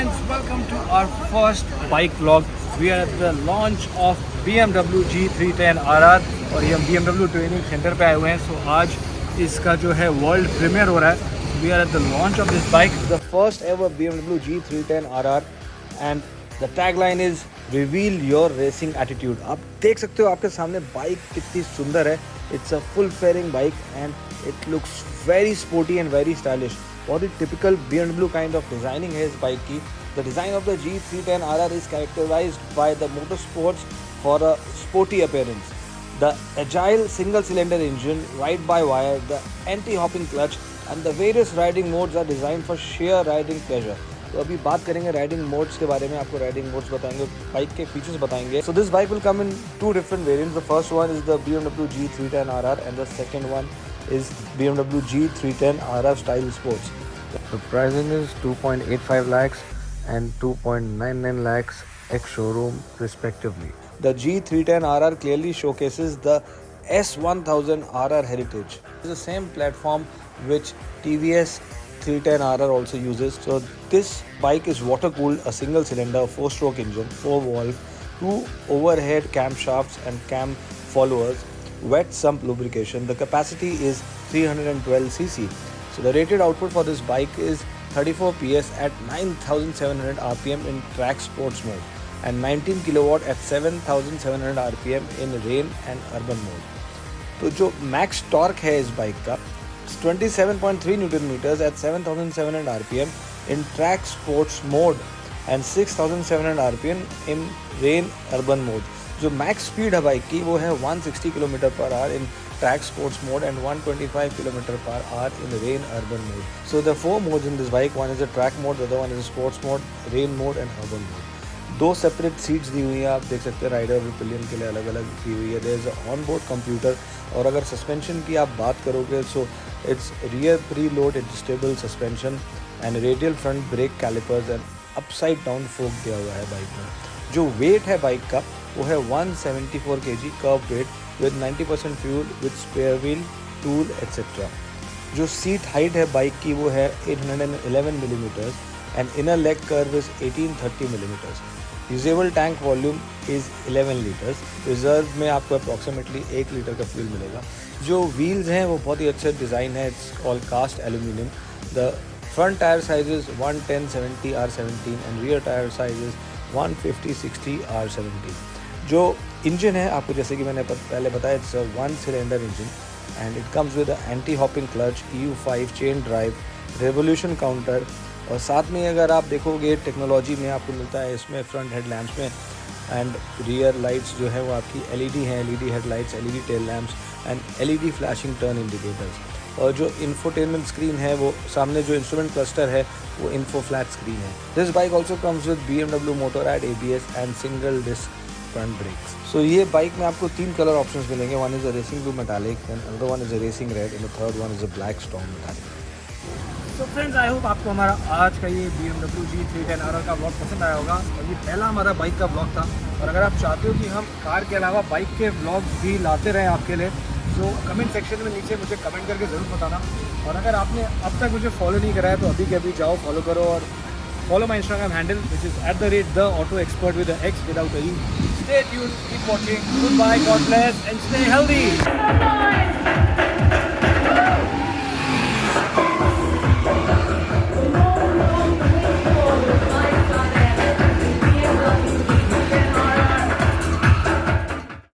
friends, welcome to our first bike vlog. We are at the launch of BMW G310 RR और ये हम BMW training centre पे आए हुए हैं. So आज इसका जो है वर्ल्ड प्रीमियर हो रहा है. We are at the launch of this bike, the first ever BMW G310 RR, and the tagline is reveal your racing attitude. आप देख सकते हो आपके सामने बाइक कितनी सुंदर है. It's a full fairing bike and it looks very sporty and very stylish. बहुत ही typical BMW kind of designing है इस बाइक की. The design of the G310 RR is characterized by the motorsports for a sporty appearance. The agile single-cylinder engine, ride-by-wire, the anti-hopping clutch, and the various riding modes are designed for sheer riding pleasure. तो अभी बात करेंगे riding modes के बारे में. आपको riding modes बताएंगे, bike के फीचर्स बताएंगे. So this bike will come in two different variants. The first one is the BMW G310 RR and the second one is BMW G310 RR Style Sports. The pricing is 2.85 lakhs and 2.99 lakhs ex-showroom respectively. The G310 RR clearly showcases the S1000 RR heritage. It's the same platform which TVS 310 RR also uses. So this bike is water cooled, a single cylinder, 4-stroke engine, 4-valve, 2 overhead camshafts and cam followers, wet sump lubrication. The capacity is 312cc. So the rated output for this bike is 34 PS at 9700 RPM in track sports mode and 19 kilowatt at 7700 RPM in rain and urban mode. तो जो max torque है इस bike का 27.3 Newton meters at 7700 RPM in track sports mode and 6700 RPM in rain urban mode. जो max speed है bike की वो है 160 km/h in track sports mode and 125 km/h in rain urban mode. So there are 4 modes in this bike. One is a track mode, the other one is a sports mode, rain mode and urban mode. 2 separate seats दी हुई हैं. आप देख सकते हैं rider और pillion के लिए अलग अलग दी हुई है. There is on board computer. और अगर सस्पेंशन की आप बात करोगे so it's rear preload adjustable suspension and radial front brake callipers and upside down fork दिया हुआ है बाइक में. जो वेट है बाइक का वो है 174 kg kerb weight with 90% fuel with spare wheel tool etcetera. जो सीट हाइट है बाइक की वो है 811 mm and inner leg curve is 1830 mm. Usable tank volume is 11 litres. Reserve में आपको अप्रॉक्सीमेटली 1 लीटर का फ्यूल मिलेगा. जो व्हील्स हैं वो बहुत ही अच्छे डिज़ाइन है. It's all cast aluminium. The front tyre size is 110/70 R17 and rear tyre size is 150/60 R17. जो इंजन है आपको जैसे कि मैंने पहले बताया it's a 1 cylinder engine and it comes with anti hopping clutch, EU5 chain drive, revolution counter और साथ में अगर आप देखोगे टेक्नोलॉजी में आपको मिलता है इसमें फ्रंट हेडलैम्प्स में एंड रियर लाइट्स जो है वो आपकी LED हैं, LED headlights, LED tail lamps and LED flashing turn indicators. और जो इंफोटेनमेंट स्क्रीन है वो सामने जो इंस्ट्रूमेंट क्लस्टर है वो इन्फो फ्लैट स्क्रीन है. This bike also comes with BMW Motorrad ABS and single disc front brakes. So ये बाइक में आपको 3 कलर ऑप्शंस मिलेंगे. One is a racing blue metallic, then another one is a racing red and the third one is a black storm metallic. तो friends I hope आपको हमारा आज का ये BMW G310 RR का ब्लॉग पसंद आया होगा. और ये पहला हमारा बाइक का ब्लॉग था. और अगर आप चाहते हो कि हम कार के अलावा बाइक के ब्लॉग भी लाते रहें आपके लिए तो कमेंट सेक्शन में नीचे मुझे कमेंट करके ज़रूर बताना. और अगर आपने अब तक मुझे फॉलो नहीं करा है तो अभी के अभी जाओ फॉलो करो और follow my Instagram handle which is @theautoexpert with the X without a U. Stay tuned, keep watching. Goodbye, God bless and stay healthy.